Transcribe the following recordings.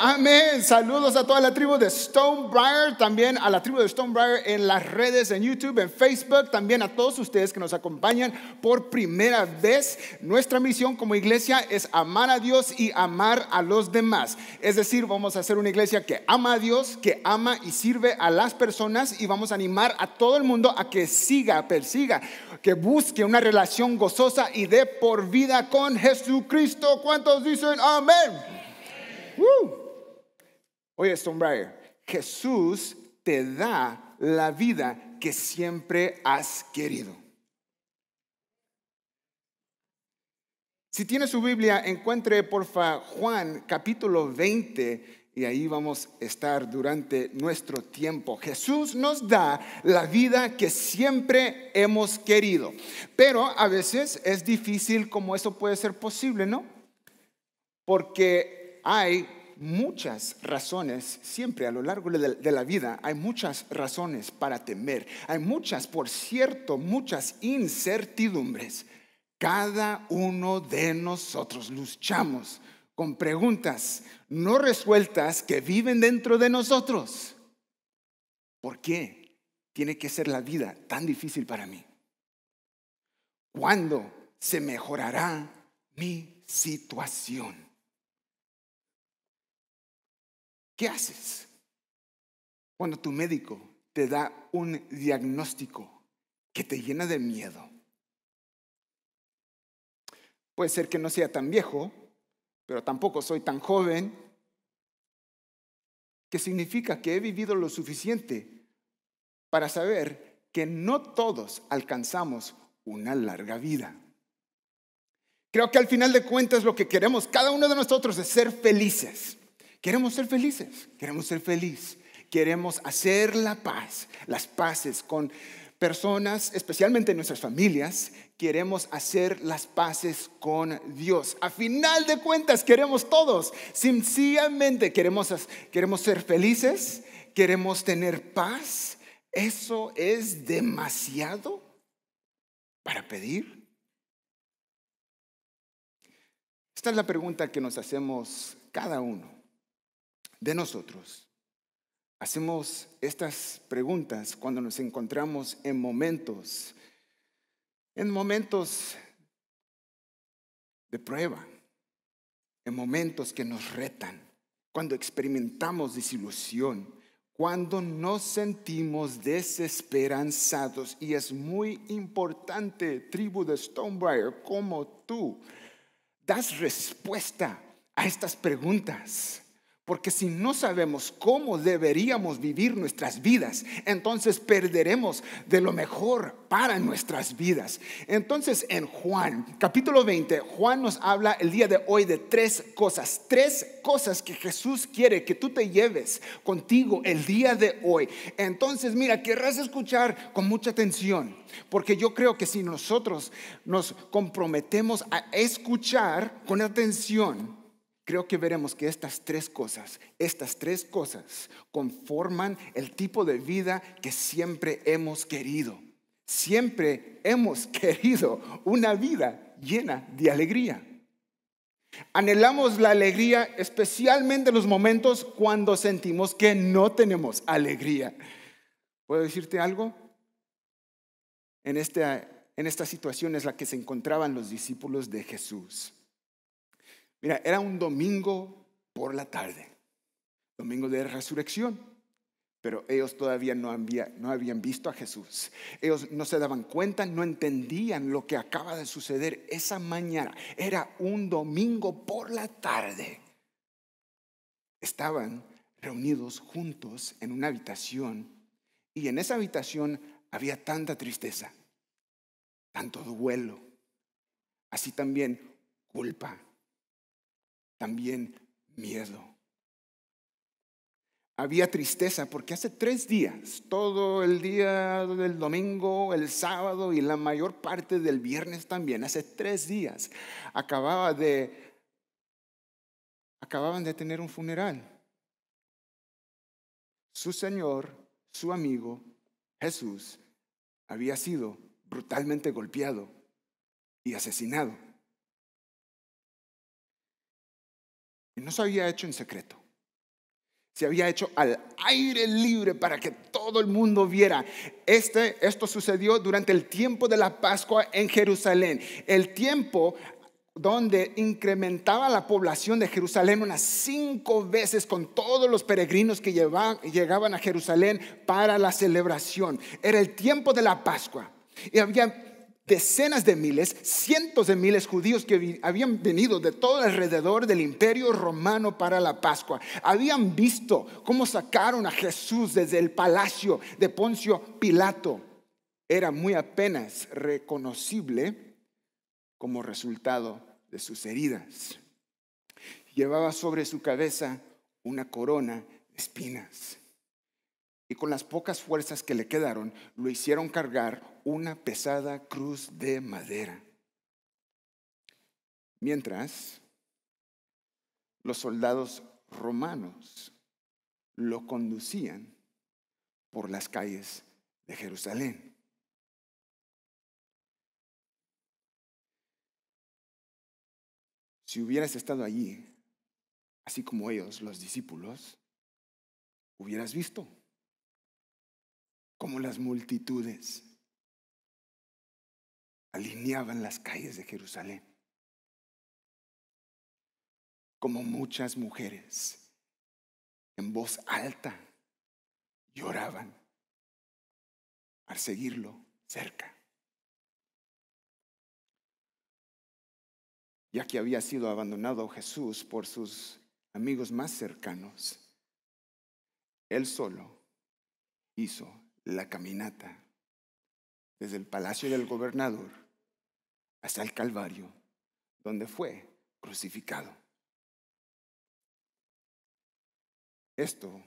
amén. Saludos a toda la tribu de Stonebriar, también a la tribu de Stonebriar en las redes, en YouTube, en Facebook, también a todos ustedes que nos acompañan por primera vez. Nuestra misión como iglesia es amar a Dios y amar a los demás. Es decir, vamos a ser una iglesia que ama a Dios, que ama y sirve a las personas, y vamos a animar a todo el mundo a que persiga, que busque una relación gozosa y de por vida con Jesucristo. ¿Cuántos dicen amén? Oye, Stonebriar, Jesús te da la vida que siempre has querido. Si tiene su Biblia, encuentre porfa Juan capítulo 20, y ahí vamos a estar durante nuestro tiempo. Jesús nos da la vida que siempre hemos querido, pero a veces es difícil cómo eso puede ser posible, ¿no? Porque hay muchas razones, siempre a lo largo de la vida, hay muchas razones para temer. Hay muchas incertidumbres. Cada uno de nosotros luchamos con preguntas no resueltas que viven dentro de nosotros. ¿Por qué tiene que ser la vida tan difícil para mí? ¿Cuándo se mejorará mi situación? ¿Qué haces cuando tu médico te da un diagnóstico que te llena de miedo? Puede ser que no sea tan viejo, pero tampoco soy tan joven. ¿Qué significa? Que he vivido lo suficiente para saber que no todos alcanzamos una larga vida. Creo que al final de cuentas lo que queremos cada uno de nosotros es ser felices. Queremos ser felices, queremos ser feliz, queremos hacer las paces con personas, especialmente en nuestras familias. Queremos hacer las paces con Dios. A final de cuentas queremos todos, sencillamente queremos ser felices, queremos tener paz. ¿Eso es demasiado para pedir? Esta es la pregunta que nos hacemos cada uno de nosotros. Hacemos estas preguntas cuando nos encontramos en momentos de prueba, en momentos que nos retan, cuando experimentamos desilusión, cuando nos sentimos desesperanzados. Y es muy importante, tribu de Stonebriar, como tú das respuesta a estas preguntas. Porque si no sabemos cómo deberíamos vivir nuestras vidas, entonces perderemos de lo mejor para nuestras vidas. Entonces en Juan capítulo 20, Juan nos habla el día de hoy de tres cosas que Jesús quiere que tú te lleves contigo el día de hoy. Entonces mira, querrás escuchar con mucha atención, porque yo creo que si nosotros nos comprometemos a escuchar con atención, creo que veremos que estas tres cosas conforman el tipo de vida que siempre hemos querido. Siempre hemos querido una vida llena de alegría. Anhelamos la alegría, especialmente en los momentos cuando sentimos que no tenemos alegría. ¿Puedo decirte algo? En esta situación es la que se encontraban los discípulos de Jesús. Mira, era un domingo por la tarde, domingo de resurrección, pero ellos todavía no habían visto a Jesús. Ellos no se daban cuenta, no entendían lo que acaba de suceder esa mañana. Era un domingo por la tarde. Estaban reunidos juntos en una habitación, y en esa habitación había tanta tristeza, tanto duelo, así también culpa, también miedo. Había tristeza porque hace 3 días, todo el día del domingo, el sábado y la mayor parte del viernes también, hace 3 días, acababan de tener un funeral. Su Señor, su amigo, Jesús, había sido brutalmente golpeado y asesinado. Y no se había hecho en secreto. se había hecho al aire libre para que todo el mundo viera. Esto sucedió durante el tiempo de la Pascua en Jerusalén. El tiempo donde incrementaba la población de Jerusalén unas 5 veces con todos los peregrinos que llegaban a Jerusalén para la celebración. Era el tiempo de la Pascua y había decenas de miles, cientos de miles judíos que habían venido de todo alrededor del imperio romano para la Pascua. Habían visto cómo sacaron a Jesús desde el palacio de Poncio Pilato. Era muy apenas reconocible como resultado de sus heridas. Llevaba sobre su cabeza una corona de espinas. Y con las pocas fuerzas que le quedaron, lo hicieron cargar una pesada cruz de madera. Mientras, los soldados romanos lo conducían por las calles de Jerusalén. Si hubieras estado allí, así como ellos, los discípulos, hubieras visto cómo las multitudes alineaban las calles de Jerusalén, como muchas mujeres en voz alta lloraban al seguirlo cerca, ya que había sido abandonado Jesús por sus amigos más cercanos. Él solo hizo la caminata desde el palacio del gobernador hasta el Calvario, donde fue crucificado. Esto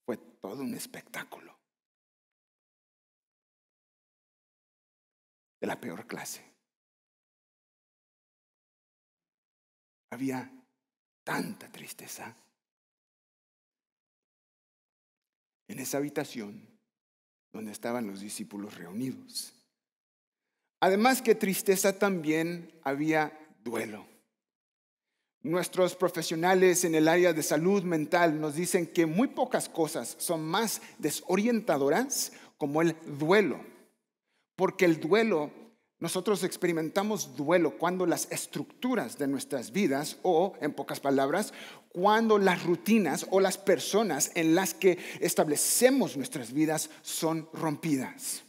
fue todo un espectáculo de la peor clase. Había tanta tristeza en esa habitación donde estaban los discípulos reunidos. Además que tristeza, también había duelo. Nuestros profesionales en el área de salud mental nos dicen que muy pocas cosas son más desorientadoras como el duelo. Porque el duelo, nosotros experimentamos duelo cuando las estructuras de nuestras vidas, o en pocas palabras, cuando las rutinas o las personas en las que establecemos nuestras vidas son rompidas.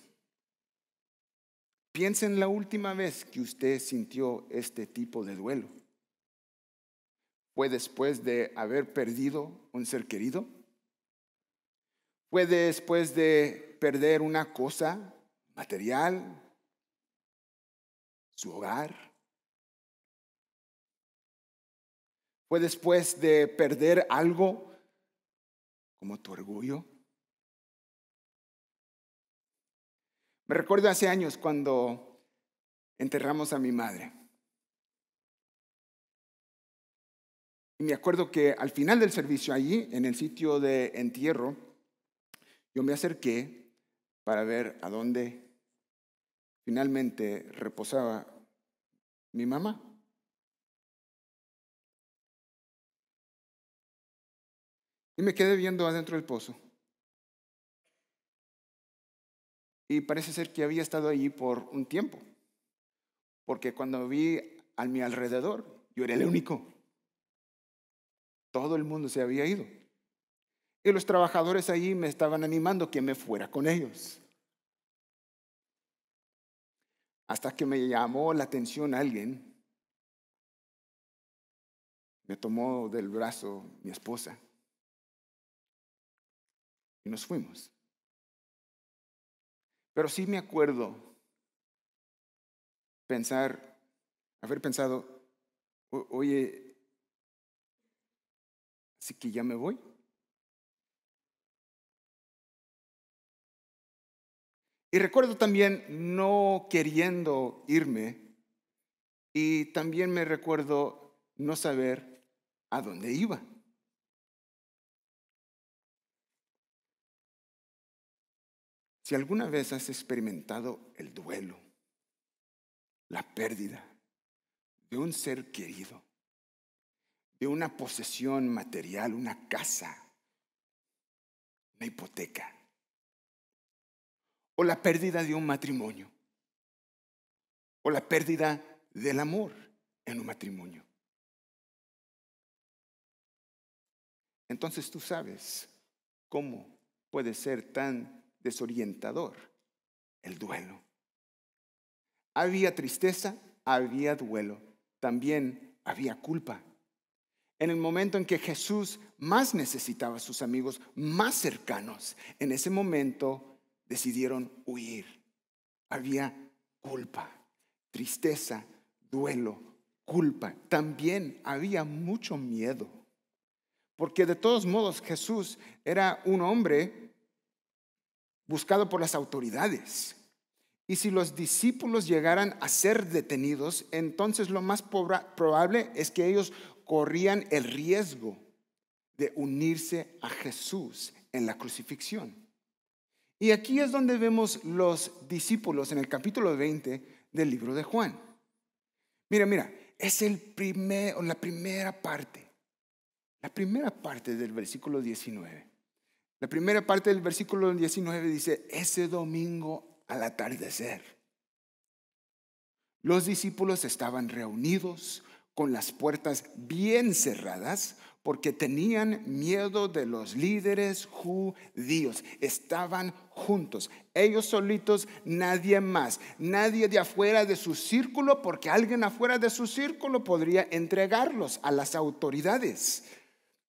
Piensa en la última vez que usted sintió este tipo de duelo. ¿Fue después de haber perdido un ser querido? ¿Fue después de perder una cosa material, su hogar? ¿Fue después de perder algo como tu orgullo? Me recuerdo hace años cuando enterramos a mi madre. Y me acuerdo que al final del servicio allí, en el sitio de entierro, yo me acerqué para ver a dónde finalmente reposaba mi mamá. Y me quedé viendo adentro del pozo. Y parece ser que había estado allí por un tiempo. Porque cuando vi a mi alrededor, yo era el único. Todo el mundo se había ido. Y los trabajadores allí me estaban animando que me fuera con ellos. Hasta que me llamó la atención alguien. Me tomó del brazo mi esposa. Y nos fuimos. Pero sí me acuerdo haber pensado, oye, así que ya me voy. Y recuerdo también no queriendo irme, y también me recuerdo no saber a dónde iba. Si alguna vez has experimentado el duelo, la pérdida de un ser querido, de una posesión material, una casa, una hipoteca, o la pérdida de un matrimonio, o la pérdida del amor en un matrimonio. Entonces tú sabes cómo puede ser tan desorientador el duelo. Había tristeza, había duelo, también había culpa. En el momento en que Jesús más necesitaba a sus amigos más cercanos, en ese momento decidieron huir. Había culpa, tristeza, duelo, culpa. También había mucho miedo. Porque de todos modos Jesús era un hombre buscado por las autoridades. Y si los discípulos llegaran a ser detenidos, entonces lo más probable es que ellos corrían el riesgo de unirse a Jesús en la crucifixión. Y aquí es donde vemos los discípulos en el capítulo 20 del libro de Juan. Mira, es la primera parte. La primera parte del versículo 19. La primera parte del versículo 19 dice: ese domingo al atardecer, los discípulos estaban reunidos con las puertas bien cerradas porque tenían miedo de los líderes judíos. Estaban juntos, ellos solitos, nadie más, nadie de afuera de su círculo, porque alguien afuera de su círculo podría entregarlos a las autoridades.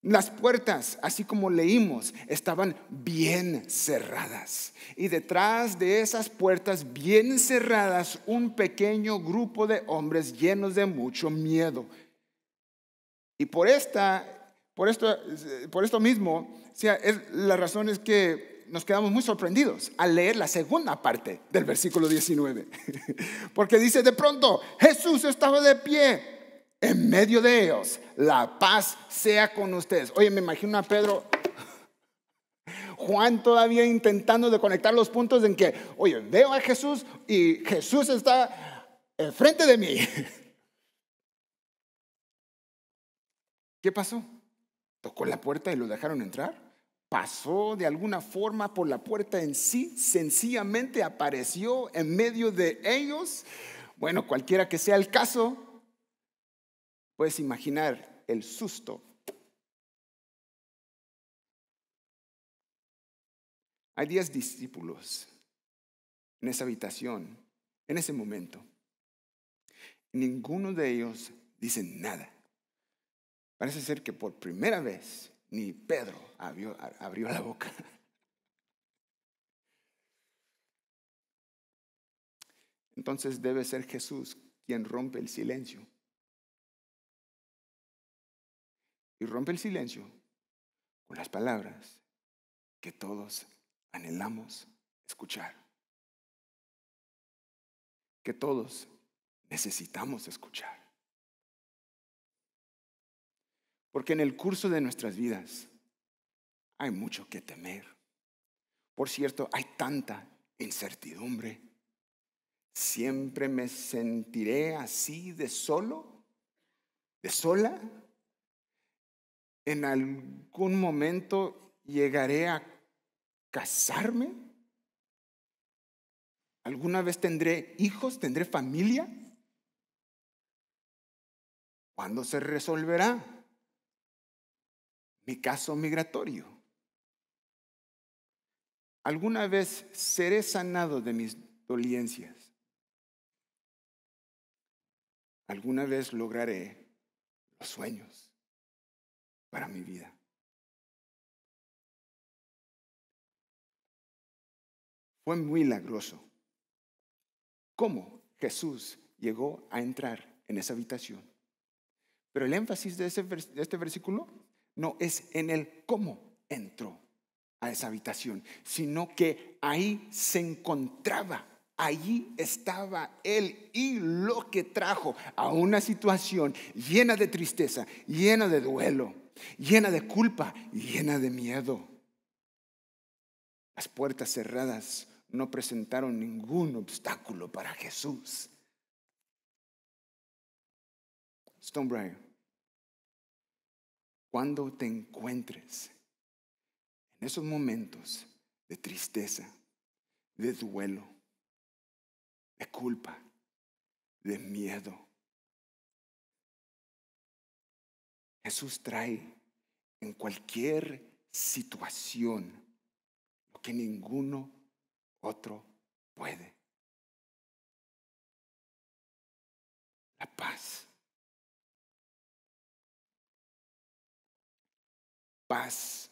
Las puertas, así como leímos, estaban bien cerradas. Y detrás de esas puertas bien cerradas, un pequeño grupo de hombres llenos de mucho miedo. Y por esto mismo, la razón es que nos quedamos muy sorprendidos al leer la segunda parte del versículo 19. Porque dice: de pronto Jesús estaba de pie en medio de ellos. La paz sea con ustedes. Oye, me imagino a Pedro, Juan todavía intentando de conectar los puntos en que, oye, veo a Jesús y Jesús está enfrente de mí. ¿Qué pasó? ¿Tocó la puerta y lo dejaron entrar? ¿Pasó de alguna forma por la puerta en sí? ¿Sencillamente apareció en medio de ellos? Bueno, cualquiera que sea el caso, puedes imaginar el susto. Hay 10 discípulos en esa habitación, en ese momento. Ninguno de ellos dice nada. Parece ser que por primera vez ni Pedro abrió la boca. Entonces debe ser Jesús quien rompe el silencio. Y rompe el silencio con las palabras que todos anhelamos escuchar, que todos necesitamos escuchar. Porque en el curso de nuestras vidas hay mucho que temer. Por cierto, hay tanta incertidumbre. ¿Siempre me sentiré así de solo? ¿De sola? ¿En algún momento llegaré a casarme? ¿Alguna vez tendré hijos? ¿Tendré familia? ¿Cuándo se resolverá mi caso migratorio? ¿Alguna vez seré sanado de mis dolencias? ¿Alguna vez lograré los sueños para mi vida? Fue muy milagroso cómo Jesús llegó a entrar en esa habitación. Pero el énfasis de este versículo no es en el cómo entró a esa habitación, sino que ahí se encontraba, allí estaba Él, y lo que trajo a una situación llena de tristeza, llena de duelo, llena de culpa, llena de miedo. Las puertas cerradas no presentaron ningún obstáculo para Jesús. Stonebriar, cuando te encuentres en esos momentos de tristeza, de duelo, de culpa, de miedo, Jesús trae en cualquier situación lo que ninguno otro puede: la paz. Paz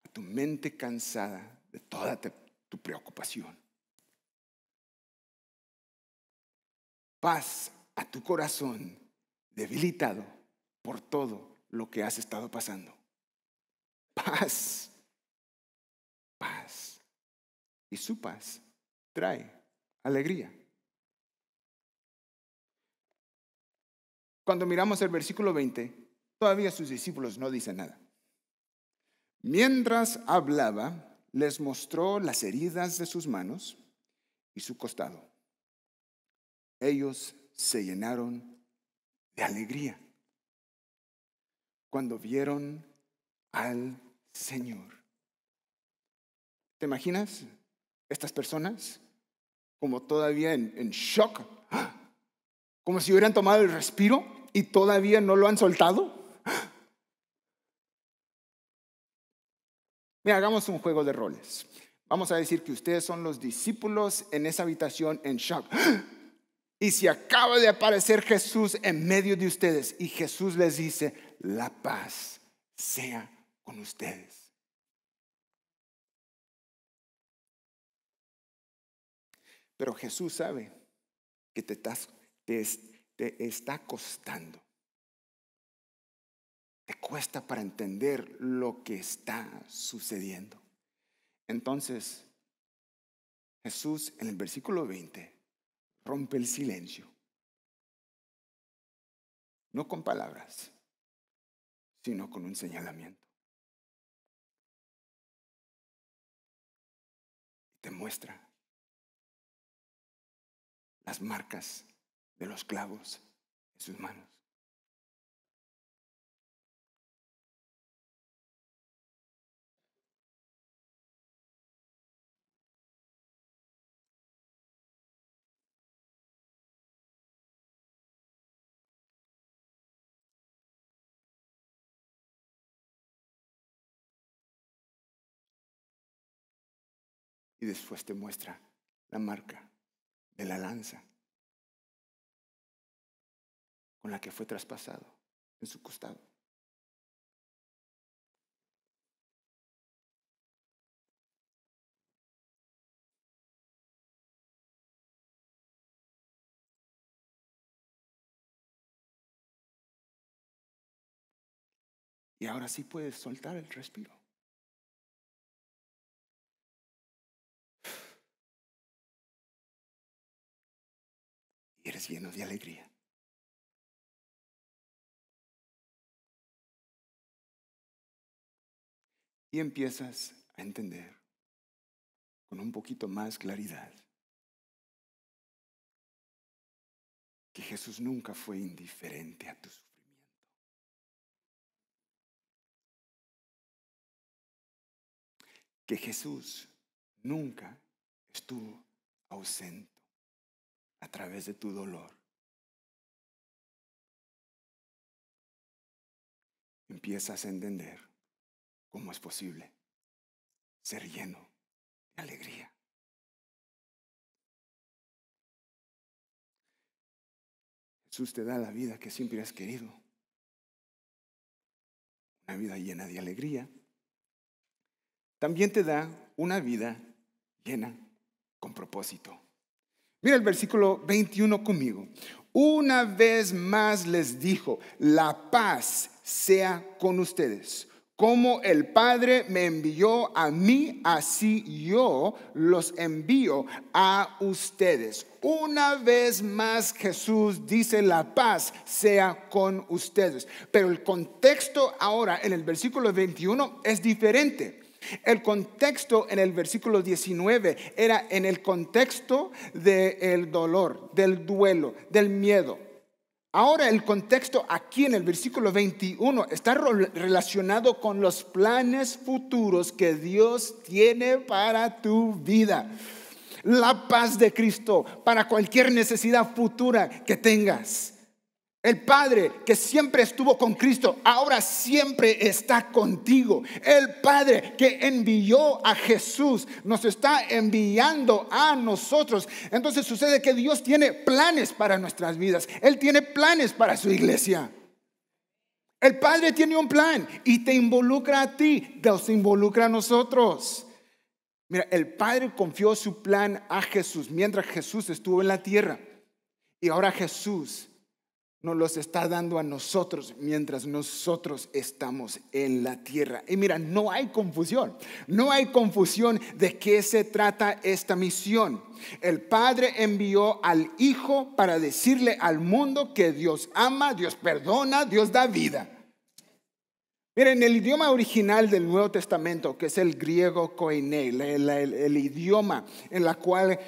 a tu mente cansada de toda tu preocupación. Paz a tu corazón debilitado por todo lo que has estado pasando. Paz. Paz. Y su paz trae alegría. Cuando miramos el versículo 20, todavía sus discípulos no dicen nada. Mientras hablaba, les mostró las heridas de sus manos y su costado. Ellos se llenaron de alegría cuando vieron al Señor. ¿Te imaginas estas personas como todavía en shock? Como si hubieran tomado el respiro y todavía no lo han soltado. Mira, hagamos un juego de roles. Vamos a decir que ustedes son los discípulos en esa habitación en shock. Y si acaba de aparecer Jesús en medio de ustedes y Jesús les dice: la paz sea con ustedes. Pero Jesús sabe que te está costando. Te cuesta para entender lo que está sucediendo. Entonces, Jesús en el versículo 20 rompe el silencio. No con palabras, sino con un señalamiento. Te muestra las marcas de los clavos en sus manos. Y después te muestra la marca de la lanza con la que fue traspasado en su costado. Y ahora sí puedes soltar el respiro. Y eres lleno de alegría. Y empiezas a entender con un poquito más claridad que Jesús nunca fue indiferente a tu sufrimiento. Que Jesús nunca estuvo ausente a través de tu dolor. Empiezas a entender cómo es posible ser lleno de alegría. Jesús te da la vida que siempre has querido. Una vida llena de alegría. También te da una vida llena con propósito. Mira el versículo 21 conmigo. Una vez más les dijo: la paz sea con ustedes. Como el Padre me envió a mí, así yo los envío a ustedes. Una vez más Jesús dice: la paz sea con ustedes. Pero el contexto ahora en el versículo 21 es diferente. El contexto en el versículo 19 era en el contexto del dolor, del duelo, del miedo. Ahora el contexto aquí en el versículo 21 está relacionado con los planes futuros que Dios tiene para tu vida. La paz de Cristo para cualquier necesidad futura que tengas. El Padre que siempre estuvo con Cristo, ahora siempre está contigo. El Padre que envió a Jesús, nos está enviando a nosotros. Entonces sucede que Dios tiene planes para nuestras vidas. Él tiene planes para su iglesia. El Padre tiene un plan y te involucra a ti, nos involucra a nosotros. Mira, el Padre confió su plan a Jesús mientras Jesús estuvo en la tierra. Y ahora Jesús nos los está dando a nosotros mientras nosotros estamos en la tierra. Y mira, no hay confusión. No hay confusión de qué se trata esta misión. El Padre envió al Hijo para decirle al mundo que Dios ama, Dios perdona, Dios da vida. Miren, el idioma original del Nuevo Testamento, que es el griego koiné, el idioma en el cual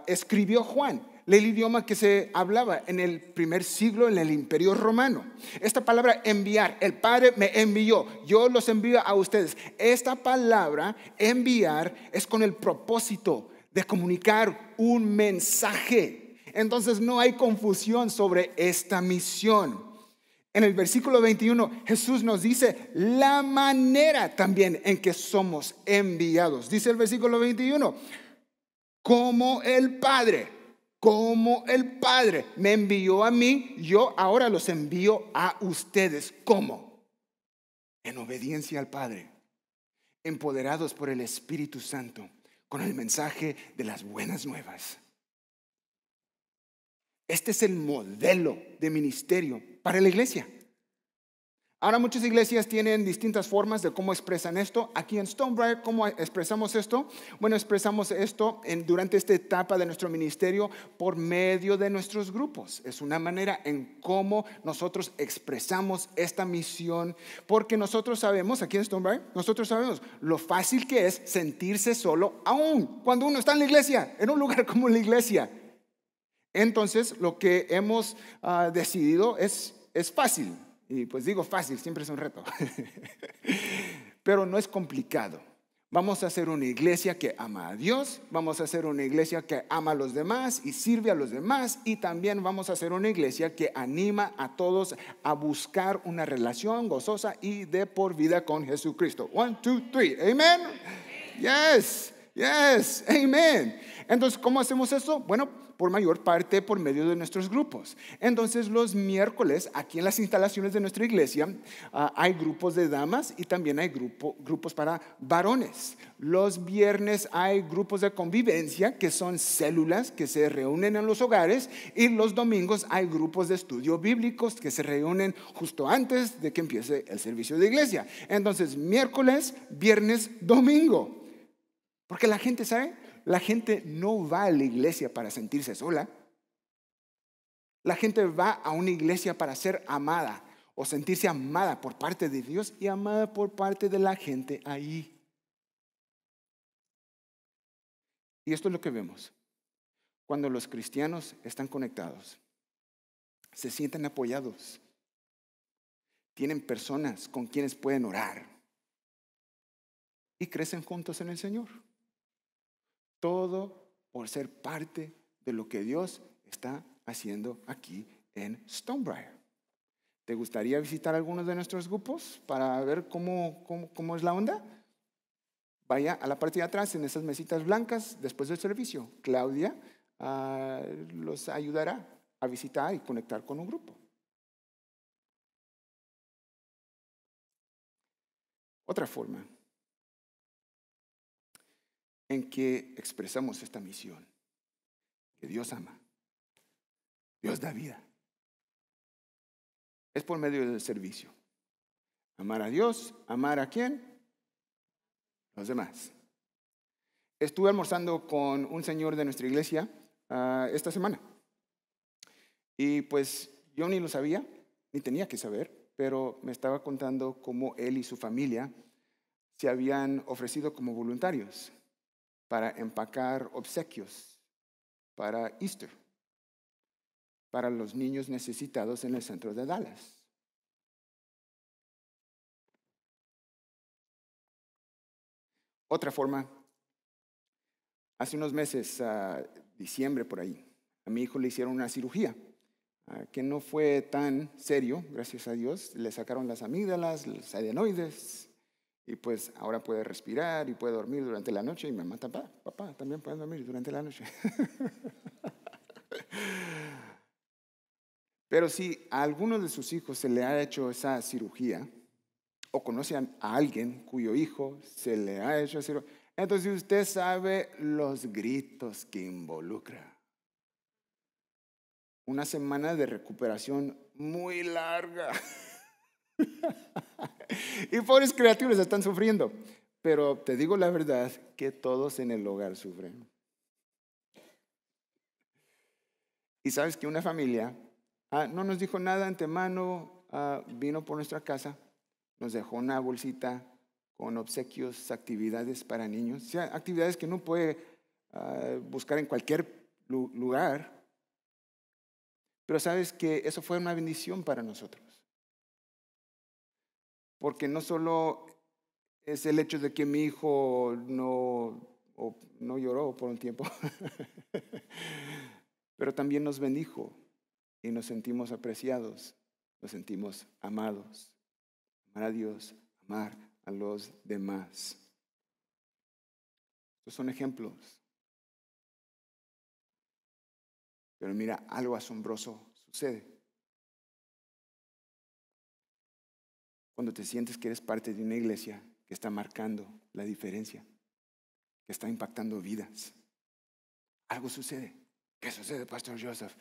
escribió Juan, el idioma que se hablaba en el primer siglo en el Imperio Romano. Esta palabra enviar, el Padre me envió, yo los envío a ustedes. Esta palabra enviar es con el propósito de comunicar un mensaje. Entonces no hay confusión sobre esta misión. En el versículo 21, Jesús nos dice la manera también en que somos enviados. Dice el versículo 21, como el Padre me envió a mí, yo ahora los envío a ustedes. ¿Cómo? En obediencia al Padre, empoderados por el Espíritu Santo, con el mensaje de las buenas nuevas. Este es el modelo de ministerio para la iglesia. Ahora muchas iglesias tienen distintas formas de cómo expresan esto. Aquí en Stonebriar, ¿cómo expresamos esto? Bueno, expresamos esto durante esta etapa de nuestro ministerio por medio de nuestros grupos. Es una manera en cómo nosotros expresamos esta misión, porque nosotros sabemos, aquí en Stonebriar, nosotros sabemos lo fácil que es sentirse solo, aún cuando uno está en la iglesia, en un lugar como la iglesia. Entonces, lo que hemos decidido es fácil. Y pues digo fácil, siempre es un reto. Pero no es complicado. Vamos a hacer una iglesia que ama a Dios. Vamos a hacer una iglesia que ama a los demás y sirve a los demás. Y también vamos a hacer una iglesia que anima a todos a buscar una relación gozosa y de por vida con Jesucristo. 1, 2, 3. Amen. Yes. Yes. Amen. Entonces, ¿cómo hacemos eso? Bueno, por mayor parte por medio de nuestros grupos. Entonces los miércoles aquí en las instalaciones de nuestra iglesia hay grupos de damas y también hay grupos para varones. Los viernes hay grupos de convivencia que son células que se reúnen en los hogares, y los domingos hay grupos de estudio bíblicos que se reúnen justo antes de que empiece el servicio de iglesia. Entonces miércoles, viernes, domingo. Porque la gente, ¿sabe? La gente no va a la iglesia para sentirse sola. La gente va a una iglesia para ser amada o sentirse amada por parte de Dios y amada por parte de la gente ahí. Y esto es lo que vemos. Cuando los cristianos están conectados, se sienten apoyados, tienen personas con quienes pueden orar y crecen juntos en el Señor. Todo por ser parte de lo que Dios está haciendo aquí en Stonebriar. ¿Te gustaría visitar algunos de nuestros grupos para ver cómo es la onda? Vaya a la parte de atrás en esas mesitas blancas después del servicio. Claudia los ayudará a visitar y conectar con un grupo. Otra forma en que expresamos esta misión, que Dios ama, Dios da vida, es por medio del servicio. Amar a Dios, amar a ¿quién? Los demás. Estuve almorzando con un señor de nuestra iglesia esta semana, y pues yo ni lo sabía, ni tenía que saber, pero me estaba contando cómo él y su familia se habían ofrecido como voluntarios para empacar obsequios para Easter. para los niños necesitados en el centro de Dallas. Otra forma, hace unos meses, diciembre por ahí, a mi hijo le hicieron una cirugía que no fue tan serio, gracias a Dios. Le sacaron las amígdalas, los adenoides, y pues ahora puede respirar y puede dormir durante la noche. Y me mata, papá, también puede dormir durante la noche. Pero si a alguno de sus hijos se le ha hecho esa cirugía, o conoce a alguien cuyo hijo se le ha hecho esa cirugía, entonces usted sabe los gritos que involucra. Una semana de recuperación muy larga. Y pobres criaturas están sufriendo. Pero te digo la verdad, que todos en el hogar sufren. Y sabes que una familia no nos dijo nada antemano, vino por nuestra casa, nos dejó una bolsita con obsequios, actividades para niños, o sea, actividades que uno puede buscar en cualquier lugar. Pero sabes que eso fue una bendición para nosotros. Porque no solo es el hecho de que mi hijo no lloró por un tiempo, pero también nos bendijo y nos sentimos apreciados, nos sentimos amados. Amar a Dios, amar a los demás. Estos son ejemplos. Pero mira, algo asombroso sucede. Cuando te sientes que eres parte de una iglesia que está marcando la diferencia, que está impactando vidas, algo sucede. ¿Qué sucede, Pastor Joseph?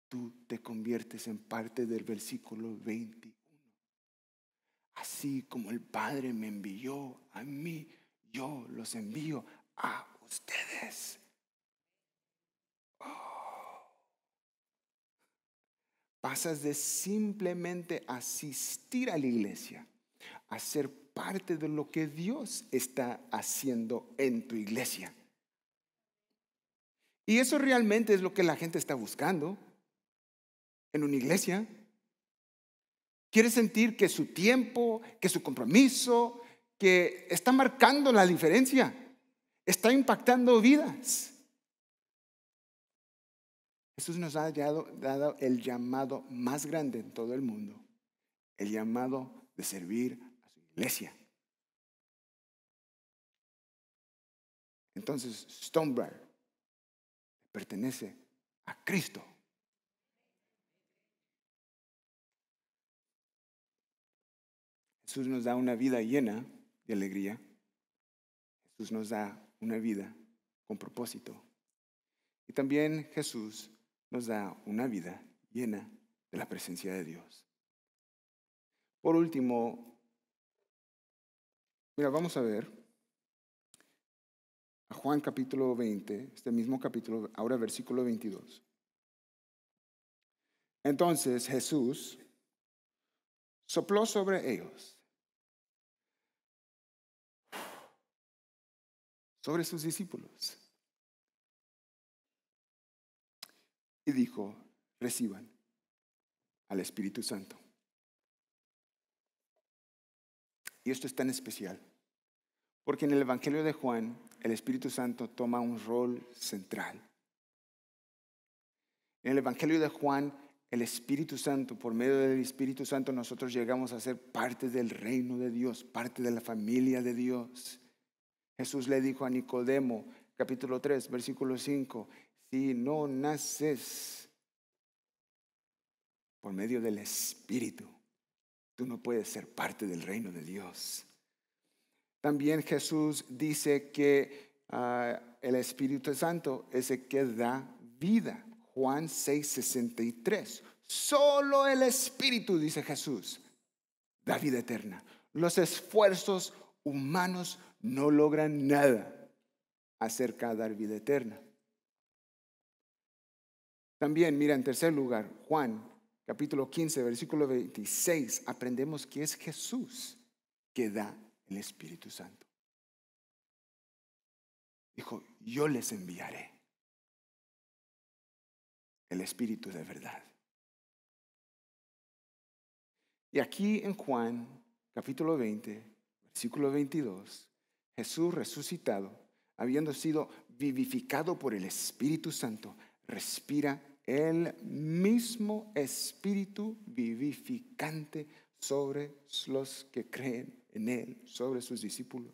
Tú te conviertes en parte del versículo 21. Así como el Padre me envió a mí, yo los envío a ustedes. Pasas de simplemente asistir a la iglesia a ser parte de lo que Dios está haciendo en tu iglesia. Y eso realmente es lo que la gente está buscando en una iglesia. Quiere sentir que su tiempo, que su compromiso, que está marcando la diferencia, está impactando vidas. Jesús nos ha dado el llamado más grande en todo el mundo, el llamado de servir a su iglesia. Entonces, Stonebriar pertenece a Cristo. Jesús nos da una vida llena de alegría. Jesús nos da una vida con propósito. Y también Jesús nos da una vida llena de la presencia de Dios. Por último, mira, vamos a ver a Juan capítulo 20, este mismo capítulo, ahora versículo 22. Entonces Jesús sopló sobre ellos, sobre sus discípulos, y dijo: reciban al Espíritu Santo. Y esto es tan especial, porque en el Evangelio de Juan, el Espíritu Santo toma un rol central. En el Evangelio de Juan, el Espíritu Santo, por medio del Espíritu Santo, nosotros llegamos a ser parte del reino de Dios, parte de la familia de Dios. Jesús le dijo a Nicodemo, capítulo 3, versículo 5, si no naces por medio del Espíritu, tú no puedes ser parte del reino de Dios. También Jesús dice que el Espíritu Santo es el que da vida. Juan 6:63. Solo el Espíritu, dice Jesús, da vida eterna. Los esfuerzos humanos no logran nada acerca de dar vida eterna. También, mira, en tercer lugar, Juan capítulo 15, versículo 26, aprendemos que es Jesús que da el Espíritu Santo. Dijo: yo les enviaré el Espíritu de verdad. Y aquí en Juan, capítulo 20, versículo 22, Jesús resucitado, habiendo sido vivificado por el Espíritu Santo, respira el mismo Espíritu vivificante sobre los que creen en Él, sobre sus discípulos.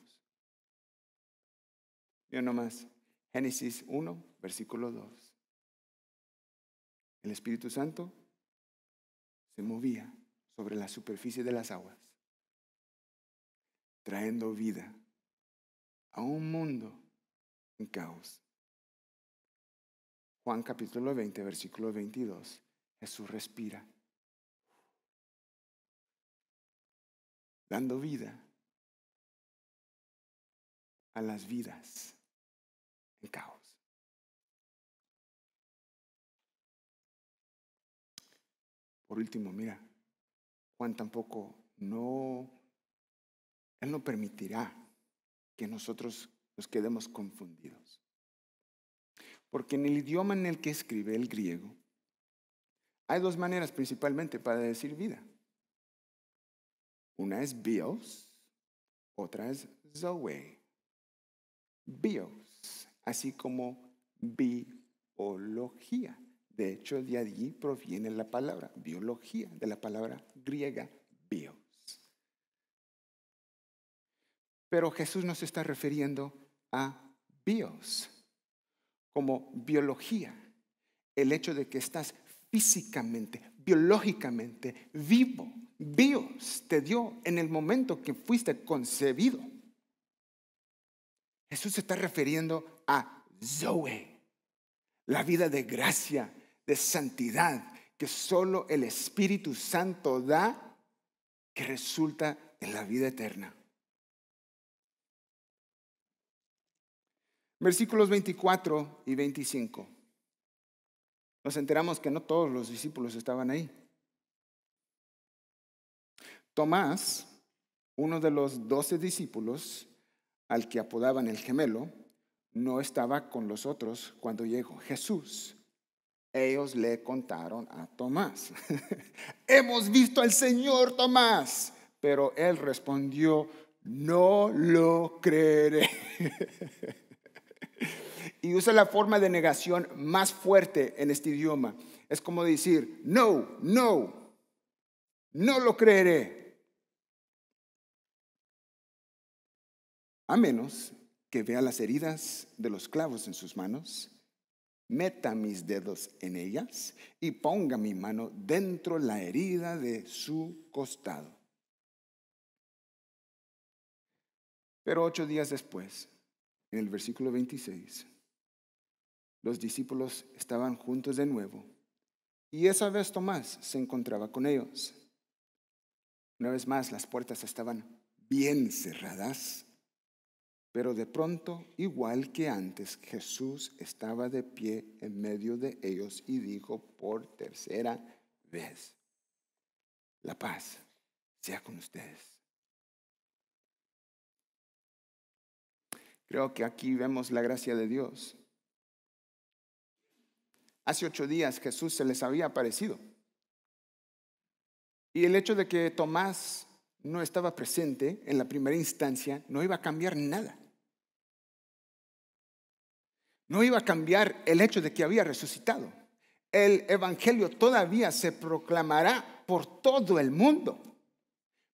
Yo nomás, Génesis 1, versículo 2. El Espíritu Santo se movía sobre la superficie de las aguas, trayendo vida a un mundo en caos. Juan capítulo 20, versículo 22. Jesús respira, dando vida a las vidas en caos. Por último, mira, Juan tampoco Él no permitirá que nosotros nos quedemos confundidos. Porque en el idioma en el que escribe, el griego, hay dos maneras principalmente para decir vida. Una es bios, otra es zoe. Bios, así como biología. De hecho, de allí proviene la palabra biología, de la palabra griega bios. Pero Jesús nos está refiriendo a bios, como biología. El hecho de que estás físicamente, biológicamente vivo. Bios te dio en el momento que fuiste concebido. Jesús se está refiriendo a Zoe, la vida de gracia, de santidad, que solo el Espíritu Santo da, que resulta en la vida eterna. Versículos 24 y 25. Nos enteramos que no todos los discípulos estaban ahí. Tomás, uno de los 12 discípulos, al que apodaban el gemelo, no estaba con los otros cuando llegó Jesús. Ellos le contaron a Tomás: hemos visto al Señor, Tomás. Pero él respondió: no lo creeré. Y usa la forma de negación más fuerte en este idioma. Es como decir: no lo creeré. A menos que vea las heridas de los clavos en sus manos, meta mis dedos en ellas y ponga mi mano dentro de la herida de su costado. Pero 8 días después, en el versículo 26, los discípulos estaban juntos de nuevo y esa vez Tomás se encontraba con ellos. Una vez más, las puertas estaban bien cerradas, pero de pronto, igual que antes, Jesús estaba de pie en medio de ellos y dijo por tercera vez: la paz sea con ustedes. Creo que aquí vemos la gracia de Dios. Hace 8 días Jesús se les había aparecido. Y el hecho de que Tomás no estaba presente en la primera instancia no iba a cambiar nada. No iba a cambiar el hecho de que había resucitado. El evangelio todavía se proclamará por todo el mundo.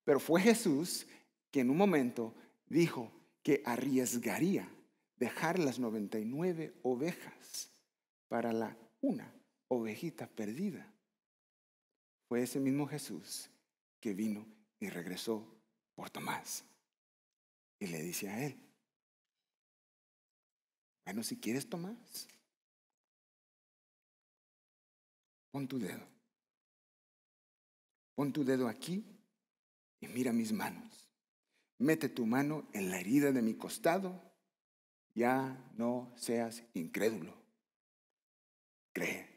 Pero fue Jesús que en un momento dijo que arriesgaría dejar las 99 ovejas para la una ovejita perdida. Fue ese mismo Jesús que vino y regresó por Tomás. Y le dice a él: bueno, si quieres, Tomás, pon tu dedo. Pon tu dedo aquí y mira mis manos. Mete tu mano en la herida de mi costado. Ya no seas incrédulo. Cree.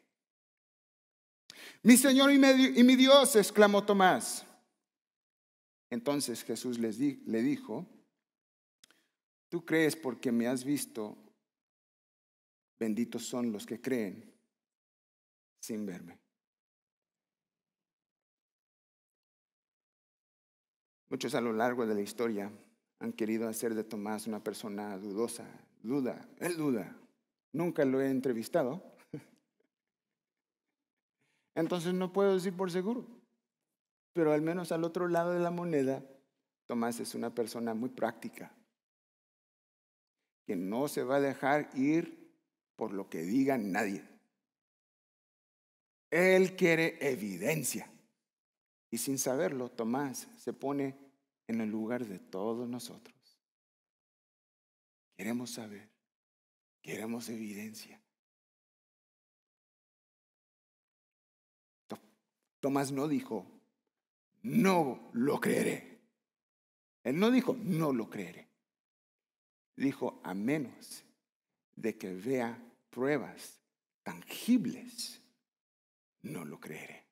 Mi Señor y mi Dios, exclamó Tomás. Entonces Jesús le dijo: tú crees porque me has visto. Benditos son los que creen sin verme. Muchos a lo largo de la historia han querido hacer de Tomás una persona dudosa. Él duda. Nunca lo he entrevistado. Entonces no puedo decir por seguro. Pero al menos al otro lado de la moneda, Tomás es una persona muy práctica, que no se va a dejar ir por lo que diga nadie. Él quiere evidencia. Y sin saberlo, Tomás se pone en el lugar de todos nosotros. Queremos saber, queremos evidencia. Tomás no dijo, no lo creeré. Él no dijo, no lo creeré. Dijo, a menos de que vea pruebas tangibles, no lo creeré.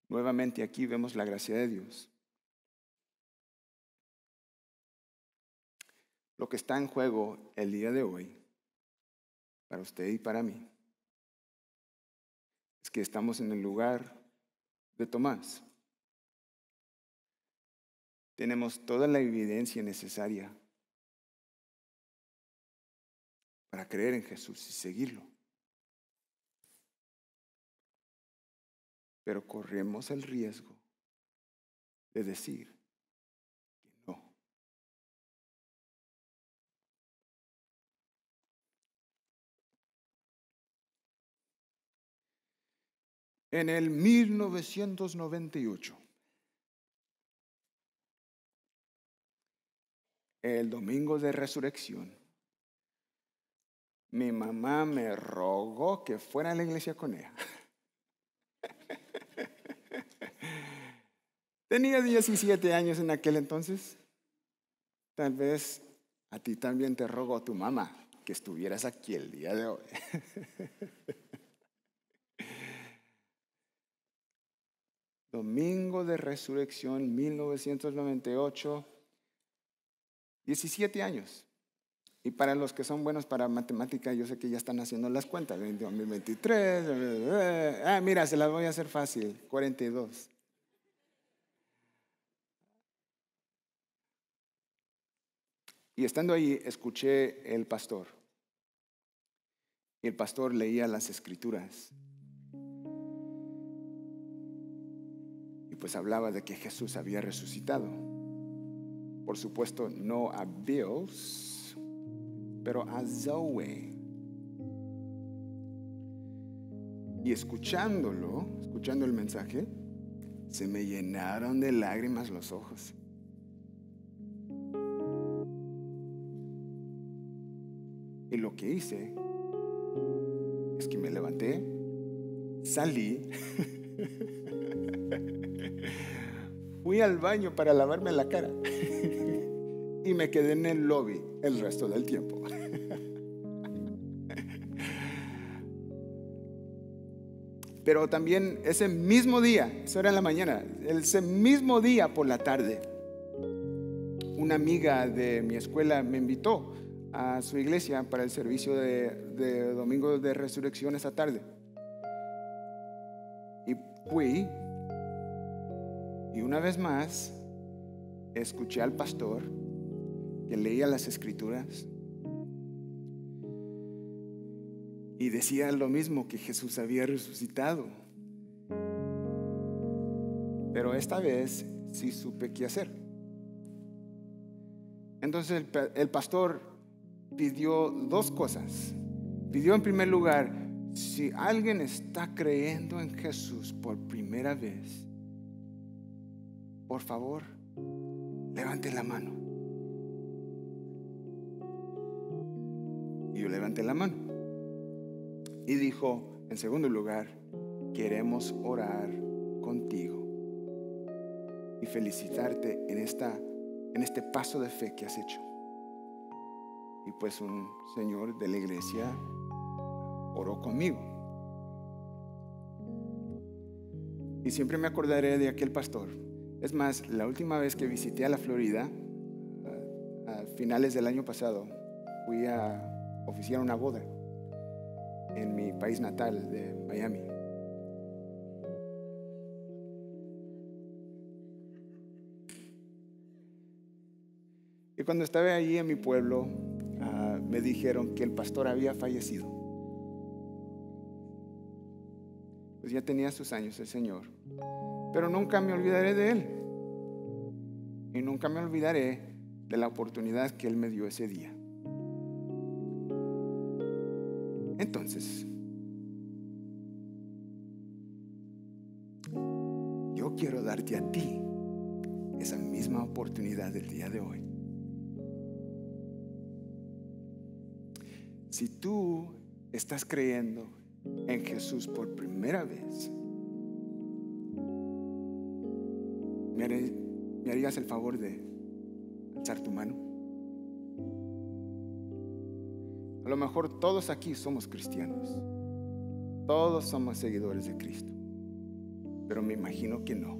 Nuevamente aquí vemos la gracia de Dios. Lo que está en juego el día de hoy, para usted y para mí, es que estamos en el lugar de Tomás. Tenemos toda la evidencia necesaria para creer en Jesús y seguirlo. Pero corremos el riesgo de decir que no. En el 1998, el domingo de resurrección, mi mamá me rogó que fuera a la iglesia con ella. Tenía 17 años en aquel entonces. Tal vez a ti también te rogó tu mamá que estuvieras aquí el día de hoy. Domingo de resurrección 1998, 17 años. Y para los que son buenos para matemática, yo sé que ya están haciendo las cuentas. 2023, mira, se las voy a hacer fácil, 42. Y estando ahí, escuché el pastor. Y el pastor leía las escrituras. Y pues hablaba de que Jesús había resucitado. Por supuesto, no a Bills, pero a Zoe. Y escuchando el mensaje, se me llenaron de lágrimas los ojos. Y lo que hice es que me levanté, salí, fui al baño para lavarme la cara y me quedé en el lobby el resto del tiempo. Pero también ese mismo día, eso era en la mañana, ese mismo día por la tarde, una amiga de mi escuela me invitó a su iglesia para el servicio de domingo de resurrección esa tarde. Y fui, y una vez más escuché al pastor que leía las escrituras y decía lo mismo, que Jesús había resucitado. Pero esta vez sí supe qué hacer. Entonces el pastor pidió dos cosas. Pidió en primer lugar, si alguien está creyendo en Jesús por primera vez, por favor, levante la mano. Y yo levanté la mano. Y dijo, en segundo lugar, queremos orar contigo y felicitarte en este paso de fe que has hecho. Y pues un señor de la iglesia oró conmigo. Y siempre me acordaré de aquel pastor. Es más, la última vez que visité a la Florida, a finales del año pasado, fui a oficiar una boda. en mi país natal de Miami. Y cuando estaba allí en mi pueblo, me dijeron que el pastor había fallecido. Pues ya tenía sus años el Señor. Pero nunca me olvidaré de Él. Y nunca me olvidaré de la oportunidad que Él me dio ese día. Entonces, yo quiero darte a ti esa misma oportunidad del día de hoy. Si tú estás creyendo en Jesús por primera vez, ¿me harías el favor de alzar tu mano? A lo mejor todos aquí somos cristianos, todos somos seguidores de Cristo, pero me imagino que no.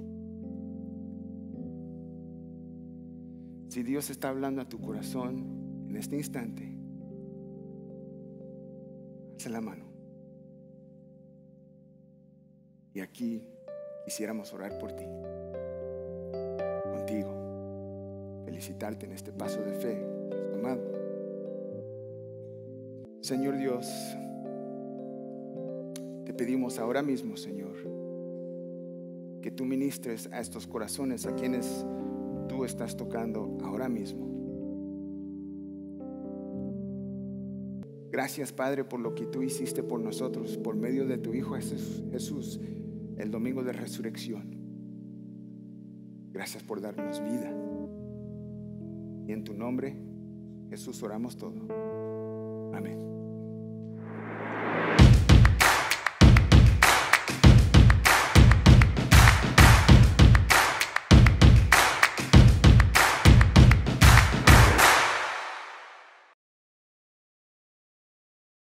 Si Dios está hablando a tu corazón en este instante, alza la mano. Y aquí quisiéramos orar por ti, contigo, felicitarte en este paso de fe que has tomado. Señor Dios, te pedimos ahora mismo, Señor, que tú ministres a estos corazones a quienes tú estás tocando ahora mismo. Gracias, Padre, por lo que tú hiciste por nosotros por medio de tu Hijo Jesús el domingo de resurrección. Gracias por darnos vida. Y en tu nombre, Jesús, oramos todo.